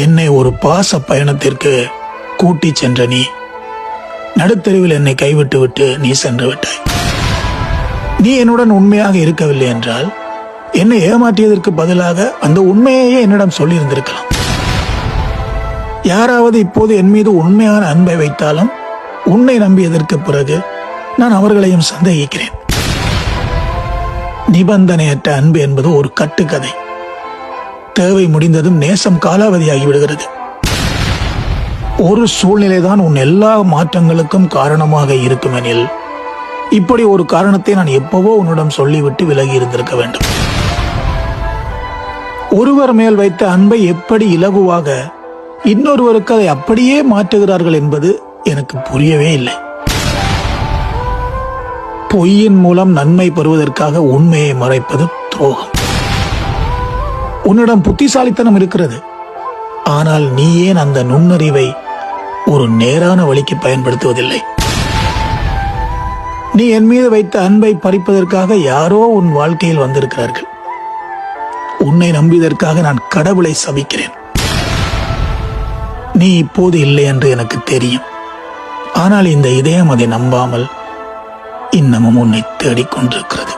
என்னை ஒரு பாச பயணத்திற்கு கூட்டி சென்ற நீ நடுத்தெருவில் என்னை கைவிட்டு விட்டு நீ சென்று விட்டாய். நீ என்னுடன் உண்மையாக இருக்கவில்லை என்றால் என்னை ஏமாற்றியதற்கு பதிலாக அந்த உண்மையையே என்னிடம் சொல்லியிருந்திருக்கலாம். யாராவது இப்போது என் மீது உண்மையான அன்பை வைத்தாலும் உன்னை நம்பியதற்கு பிறகு நான் அவர்களையும் சந்தேகிக்கிறேன். நிபந்தனையற்ற அன்பு என்பது ஒரு கட்டுக்கதை. தேவை முடிந்ததும் நேசம் காலாவதியாகி விடுகிறது. ஒரு சூழ்நிலைதான் உன் எல்லா மாற்றங்களுக்கும் காரணமாக இருக்குமெனில் இப்படி ஒரு காரணத்தை நான் எப்பவோ உன்னிடம் சொல்லிவிட்டு விலகி இருந்திருக்க வேண்டும். ஒருவர் மேல் வைத்த அன்பை எப்படி இலகுவாக இன்னொருவருக்கு அதை அப்படியே மாற்றுகிறார்கள் என்பது எனக்கு புரியவே இல்லை. பொய்யின் மூலம் நன்மை பெறுவதற்காக உண்மையை மறைப்பது துரோகம். உன்னிடம் புத்திசாலித்தனம் இருக்கிறது, ஆனால் நீ ஏன் அந்த நுண்ணறிவை ஒரு நேரான வழிக்கு பயன்படுத்துவதில்லை? நீ என் மீது வைத்த அன்பை பறிப்பதற்காக யாரோ உன் வாழ்க்கையில் வந்திருக்கிறார்கள். உன்னை நம்பியதற்காக நான் கடவுளை சபிக்கிறேன். நீ இப்போது இல்லை என்று எனக்கு தெரியும், ஆனால் இந்த இதயம் அதை நம்பாமல் இன்னமும் உன்னை தேடிக்கொண்டிருக்கிறது.